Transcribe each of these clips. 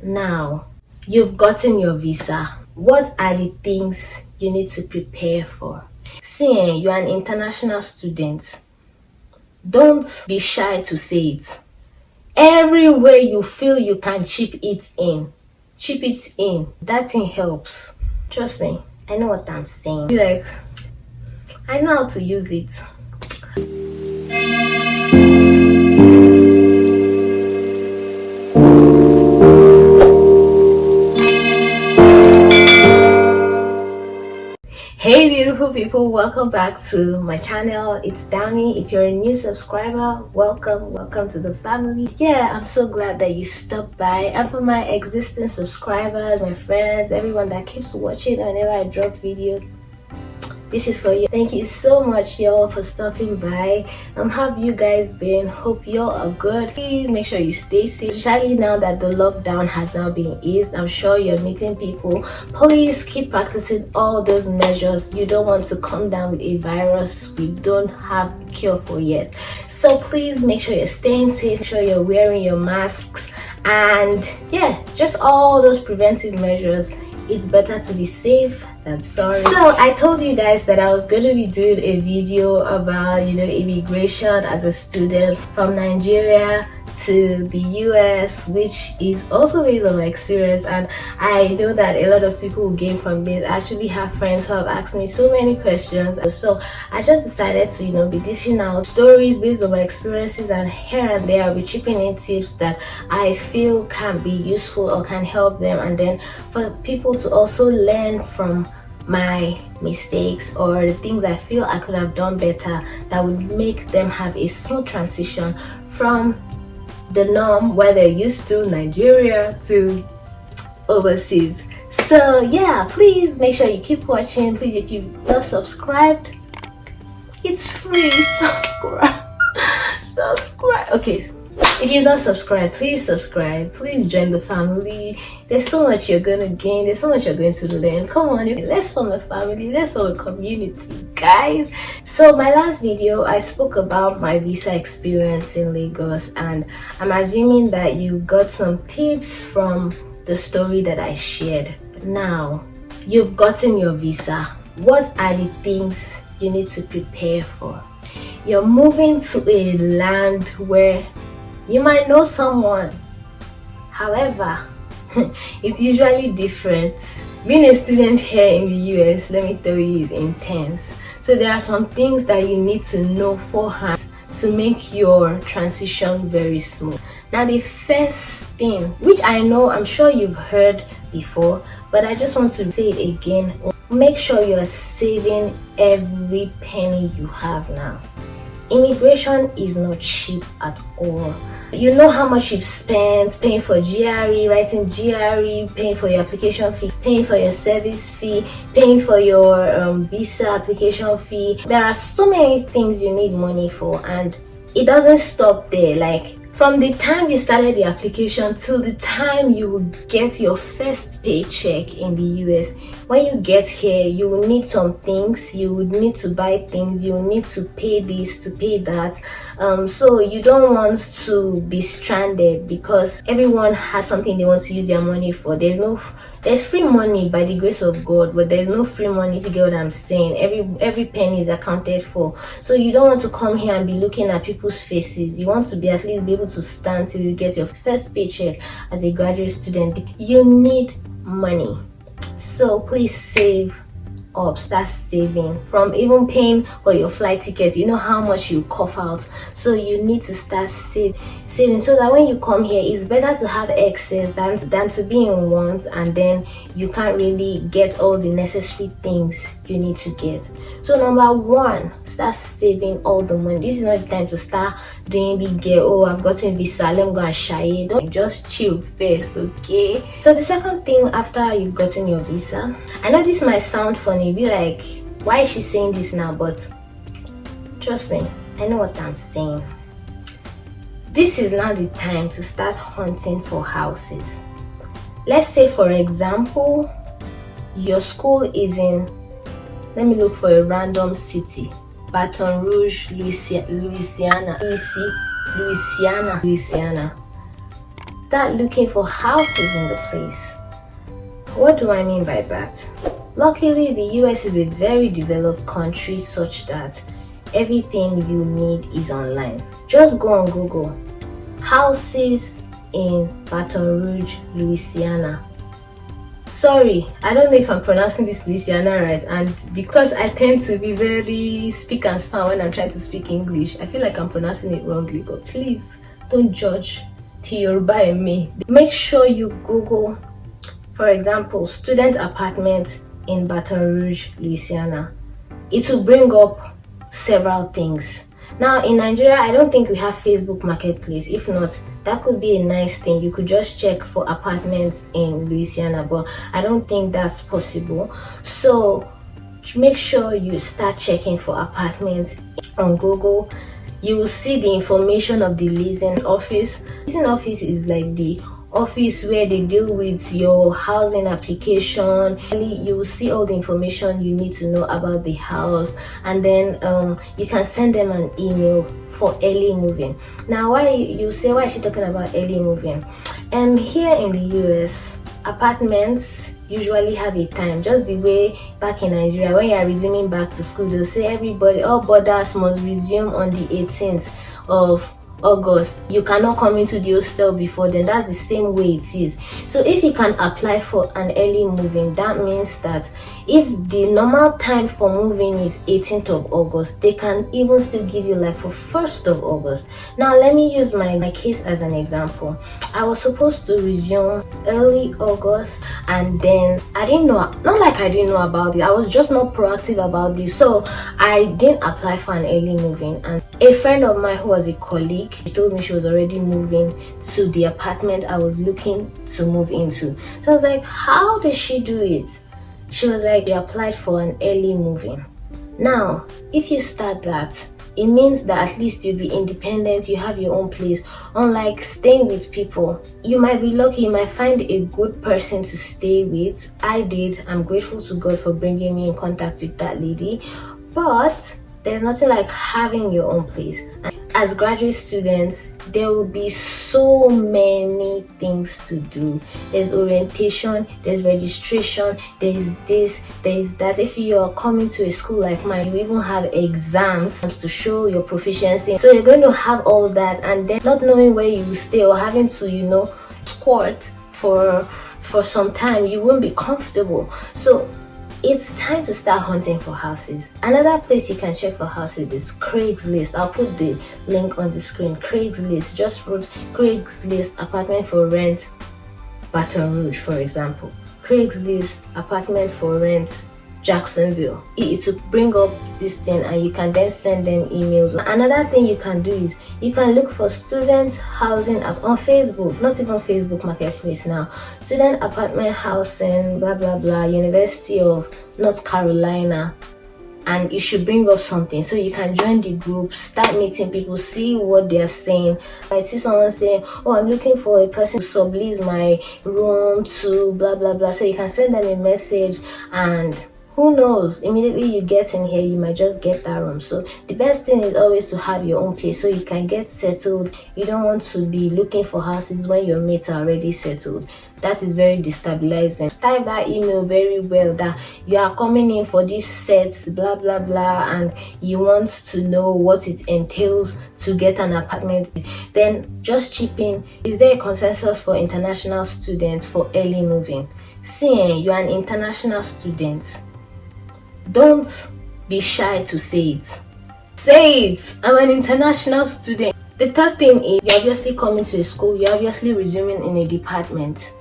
Now, you've gotten your visa. What are the things you need to prepare for? See, you're an international student. Don't be shy to say it. Everywhere you feel you can chip it in. Chip it in. That thing helps. Trust me, I know what I'm saying. Like, I know how to use it. Hey beautiful people, welcome back to my channel. It's Dami. If you're a new subscriber, welcome to the family. Yeah, I'm so glad that you stopped by. And for my existing subscribers, my friends, everyone that keeps watching whenever I drop videos, this is for you. Thank you so much y'all for stopping by. How have you guys been? Hope y'all are good. Please make sure you stay safe, especially now that the lockdown has now been eased. I'm sure you're meeting people. Please keep practicing all those measures. You don't want to come down with a virus we don't have a cure for yet. So please make sure you're staying safe, make sure you're wearing your masks, and yeah, just all those preventive measures. It's better to be safe than sorry. So I told you guys that I was going to be doing a video about, immigration as a student from Nigeria to the US, which is also based on my experience, and I know that a lot of people who gain from this. I actually have friends who have asked me so many questions, so I just decided to be dishing out stories based on my experiences, and here and there I'll be chipping in tips that I feel can be useful or can help them, and then for people to also learn from my mistakes or the things I feel I could have done better that would make them have a smooth transition from the norm where they're used to, Nigeria, to overseas. So yeah, please make sure you keep watching. Please, if you've not subscribed, it's free. Subscribe. Okay, if you're not subscribed, please subscribe. Please join the family. There's so much you're going to gain. There's so much you're going to learn. Come on, let's form a family. Let's form a community, guys. So my last video, I spoke about my visa experience in Lagos, and I'm assuming that you got some tips from the story that I shared. Now, you've gotten your visa. What are the things you need to prepare for? You're moving to a land where you might know someone. However, it's usually different. Being a student here in the US, let me tell you, is intense. So there are some things that you need to know beforehand to make your transition very smooth. Now, the first thing, which I'm sure you've heard before, but I just want to say it again, make sure you're saving every penny you have now. Immigration is not cheap at all. You know how much you've spent paying for GRE, writing GRE, paying for your application fee, paying for your service fee, paying for your visa application fee. There are so many things you need money for, and it doesn't stop there. Like, from the time you started the application till the time you will get your first paycheck in the US, when you get here, you will need some things, you would need to buy things, you will need to pay this, to pay that. So you don't want to be stranded because everyone has something they want to use their money for. There's free money by the grace of God, but there's no free money, if you get what I'm saying. Every penny is accounted for. So you don't want to come here and be looking at people's faces. You want to be at least be able to stand till you get your first paycheck as a graduate student. You need money. So please save up, start saving. From even paying for your flight ticket, you know how much you cough out. So you need to start saving so that when you come here, it's better to have excess than to be in want, and then you can't really get all the necessary things you need to get. So number one, start saving all the money. This is not the time to start doing big girl. Oh, I've gotten visa, let me go and Shaye. Don't, just chill first, okay? So the second thing after you've gotten your visa, I know this might sound funny, be like, why is she saying this now? But trust me, I know what I'm saying. This is now the time to start hunting for houses. Let's say, for example, your school is in, let me look for a random city, Baton Rouge, Louisiana. start looking for houses in the place. What do I mean by that? Luckily, the US is a very developed country such that everything you need is online. Just go on Google. Houses in Baton Rouge, Louisiana. Sorry, I don't know if I'm pronouncing this Louisiana right, and because I tend to be very speak and span when I'm trying to speak English, I feel like I'm pronouncing it wrongly, but please don't judge Yoruba and me. Make sure you Google, for example, student apartment in Baton Rouge, Louisiana. It will bring up several things. Now in Nigeria, I don't think we have Facebook Marketplace. If not, that could be a nice thing. You could just check for apartments in Louisiana, but I don't think that's possible. So make sure you start checking for apartments on Google. You will see the information of the leasing office. Leasing office is like the office where they deal with your housing application. You will see all the information you need to know about the house, and then you can send them an email for early moving. Now, why you say, why is she talking about early moving? Here in the US, apartments usually have a time, just the way back in Nigeria when you are resuming back to school, they'll say all boarders must resume on the 18th of August. You cannot come into the hostel before then. That's the same way it is. So if you can apply for an early moving, that means that if the normal time for moving is 18th of August, they can even still give you like for 1st of August. Now let me use my case as an example. I was supposed to resume early August, and then I didn't know, not like I didn't know about it, I was just not proactive about this, so I didn't apply for an early moving. And a friend of mine who was a colleague, she told me she was already moving to the apartment I was looking to move into. So I was like, how did she do it? She was like, they applied for an early moving. Now, if you start that, it means that at least you'll be independent, you have your own place. Unlike staying with people, you might be lucky, you might find a good person to stay with. I did. I'm grateful to God for bringing me in contact with that lady. But there's nothing like having your own place. And as graduate students, there will be so many things to do. There's orientation, there's registration, there's this, there's that. If you are coming to a school like mine, you even have exams to show your proficiency. So you're going to have all that, and then not knowing where you will stay or having to, squat for some time, you won't be comfortable. So it's time to start hunting for houses. Another place you can check for houses is Craigslist. I'll put the link on the screen. Craigslist. Just wrote Craigslist apartment for rent Baton Rouge, for example. Craigslist apartment for rent Jacksonville. It will bring up this thing, and you can then send them emails. Another thing you can do is you can look for student housing on Facebook, not even Facebook Marketplace now. Student apartment housing, blah blah blah, University of North Carolina, and it should bring up something. So you can join the group, start meeting people, see what they are saying. I see someone saying, oh, I'm looking for a person to sublease my room to blah blah blah. So you can send them a message, and who knows, immediately you get in here, you might just get that room. So the best thing is always to have your own place so you can get settled. You don't want to be looking for houses when your mates are already settled. That is very destabilizing. Type that email very well that you are coming in for this set, blah blah blah, and you want to know what it entails to get an apartment. Then just chip in, is there a consensus for international students for early moving? See, you are an international student. Don't be shy to say it. Say it! I'm an international student. The third thing is, you're obviously coming to a school, you're obviously resuming in a department.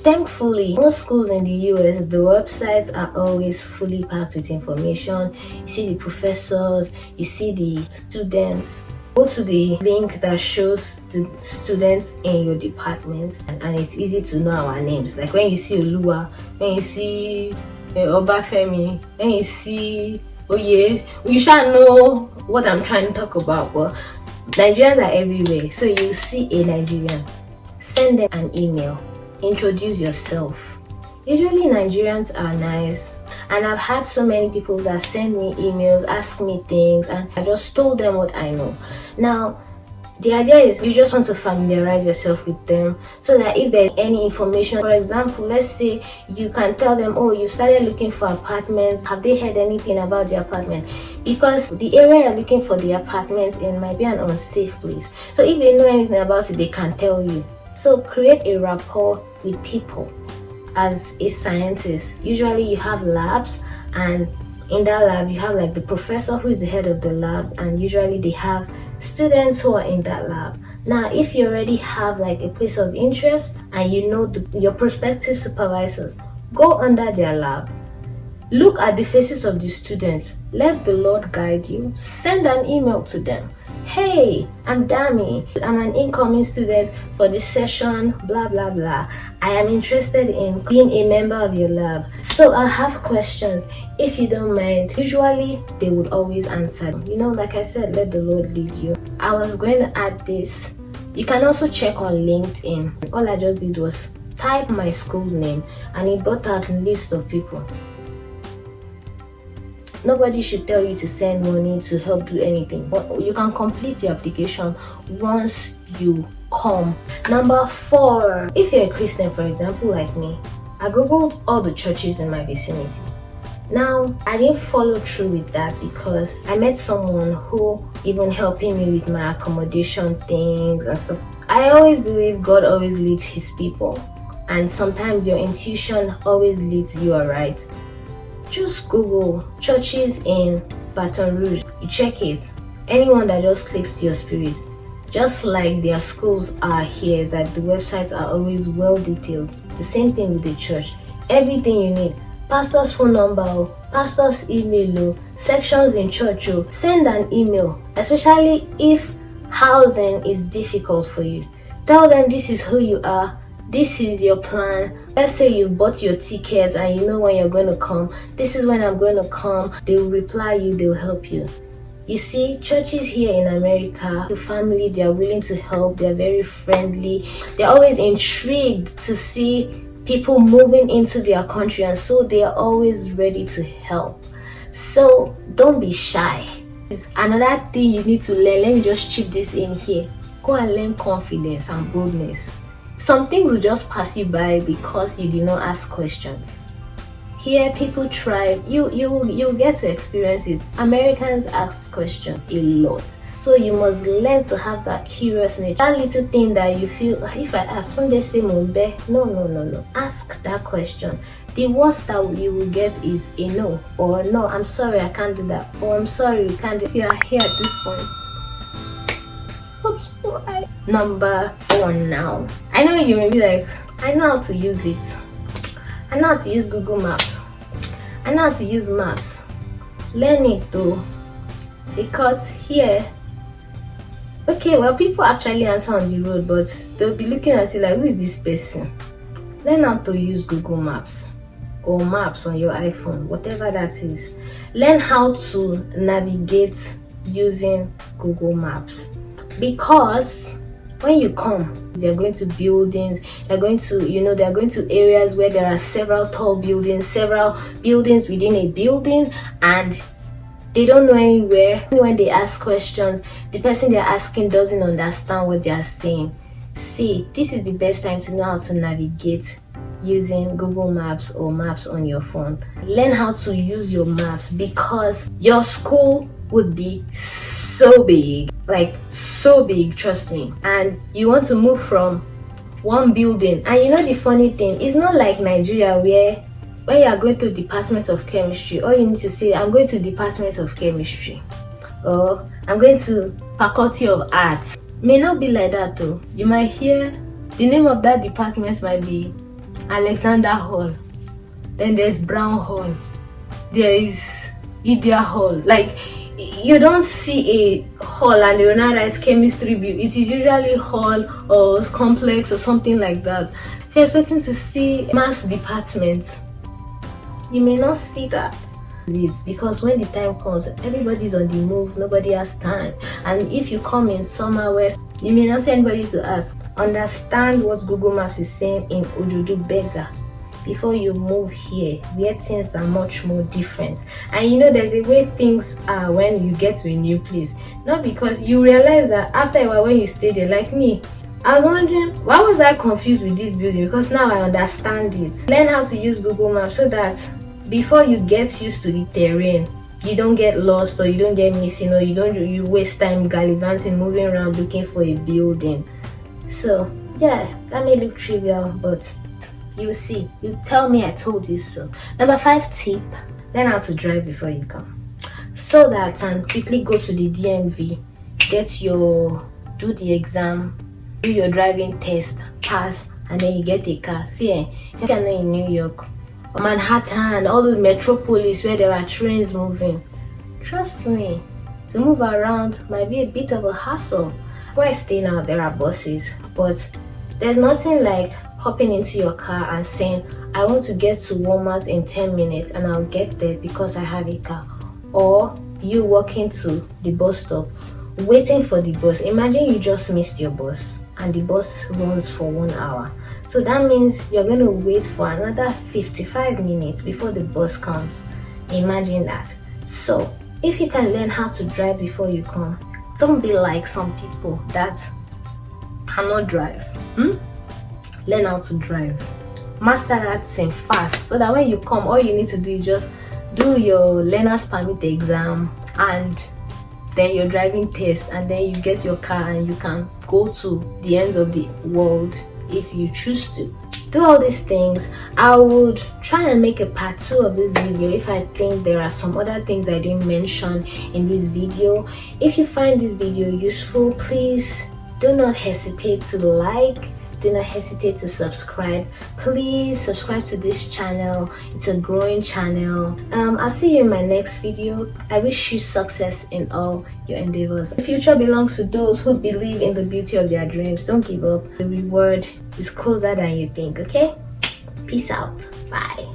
Thankfully, most schools in the US, the websites are always fully packed with information. You see the professors, you see the students. Go to the link that shows the students in your department, and it's easy to know our names. Like when you see Olua, when you see Obafemi, when you see Oye, you shall know what I'm trying to talk about. But Nigerians are everywhere, so you see a Nigerian, send them an email, introduce yourself. Usually Nigerians are nice, and I've had so many people that send me emails, ask me things, and I just told them what I know. Now, The idea is you just want to familiarize yourself with them so that if there's any information, for example, let's say you can tell them, oh, you started looking for apartments. Have they heard anything about the apartment? Because the area you're looking for the apartments in might be an unsafe place. So if they know anything about it, they can tell you. So create a rapport with people. As a scientist, usually you have labs, and in that lab you have like the professor who is the head of the labs, and usually they have students who are in that lab. Now if you already have like a place of interest and you know your prospective supervisors, go under their lab, look at the faces of the students, let the Lord guide you, send an email to them. Hey, I'm Dami. I'm an incoming student for this session, blah blah blah. I am interested in being a member of your lab, so I have questions. If you don't mind, usually they would always answer. You know, like I said, let the Lord lead you. I was going to add this. You can also check on LinkedIn. All I just did was type my school name and it brought out a list of people. Nobody should tell you to send money to help do anything, but you can complete your application once you come. Number 4, if you're a Christian, for example, like me, I googled all the churches in my vicinity. Now, I didn't follow through with that because I met someone who even helping me with my accommodation things and stuff. I always believe God always leads his people, and sometimes your intuition always leads you right. Just Google churches in Baton Rouge. You check it. Anyone that just clicks to your spirit. Just like their schools are here, that the websites are always well detailed. The same thing with the church. Everything you need. Pastor's phone number, pastor's email, sections in church. Send an email, especially if housing is difficult for you. Tell them this is who you are. This is your plan. Let's say you bought your tickets and you know when you're going to come. This is when I'm going to come. They will reply you. They will help you. You see, churches here in America, the family, they are willing to help. They're very friendly. They're always intrigued to see people moving into their country, and so they are always ready to help. So don't be shy. Another thing you need to learn, let me just chip this in here. Go and learn confidence and boldness. Something will just pass you by because you did not ask questions. Here, people try. You get to experience it. Americans ask questions a lot, so you must learn to have that curious nature. That little thing that you feel, if I ask, when they say "Mumbe," no. Ask that question. The worst that you will get is a no, or no, I'm sorry, I can't do that, or I'm sorry, you can't do it. If you are here at this point, subscribe. Number 4 now. I know you may be like, I know how to use it. I know how to use Google Maps. I know how to use maps. Learn it though. Because here, okay, well, people actually answer on the road, but they'll be looking at you like, who is this person? Learn how to use Google Maps or maps on your iPhone, whatever that is. Learn how to navigate using Google Maps. Because when you come, they're going to buildings, they're going to areas where there are several tall buildings, several buildings within a building, and they don't know anywhere. When they ask questions, the person they're asking doesn't understand what they're saying. See, this is the best time to know how to navigate using Google Maps or maps on your phone. Learn how to use your maps, because your school would be so big, like so big, trust me, and you want to move from one building. And you know the funny thing, it's not like Nigeria where when you are going to Department of Chemistry, all you need to say, I'm going to Department of Chemistry, or I'm going to Faculty of Arts. May not be like that though. You might hear the name of that department might be Alexander Hall, then there's Brown Hall, there is Idia Hall. Like, you don't see a hall and you're not write chemistry build. It is usually hall or complex or something like that. If you're expecting to see mass department, you may not see that. It's because when the time comes, everybody's on the move, nobody has time. And if you come in summer where you may not see anybody to ask. Understand what Google Maps is saying in Ojudu Bega. before you move here where things are much more different. And you know, there's a way things are when you get to a new place. Not because you realize that after a while when you stay there, like me, I was wondering, why was I confused with this building? Because now I understand it. Learn how to use Google Maps so that before you get used to the terrain, you don't get lost or you don't get missing, or you waste time gallivanting, moving around looking for a building. So yeah, that may look trivial, but you see, you tell me I told you so. Number 5 tip: learn how to drive before you come, so that you can quickly go to the DMV, do the exam, do your driving test, pass, and then you get a car. See, you can know in New York, Manhattan, all those metropolis where there are trains moving. Trust me, to move around might be a bit of a hassle. Where I stay now, there are buses, but there's nothing like hopping into your car and saying, I want to get to Walmart in 10 minutes and I'll get there because I have a car. Or you walking to the bus stop, waiting for the bus. Imagine you just missed your bus and the bus runs for 1 hour. So that means you're going to wait for another 55 minutes before the bus comes. Imagine that. So if you can learn how to drive before you come, don't be like some people that cannot drive. Learn how to drive. Master that thing fast, so that when you come, all you need to do is just do your learner's permit exam and then your driving test, and then you get your car and you can go to the ends of the world if you choose to. Do all these things. I would try and make a part 2 of this video if I think there are some other things I didn't mention in this video. If you find this video useful, please do not hesitate to like, do not hesitate to subscribe. Please subscribe to this channel. It's a growing channel. I'll see you in my next video. I wish you success in all your endeavors. The future belongs to those who believe in the beauty of their dreams. Don't give up. The reward is closer than you think. Okay, peace out. Bye.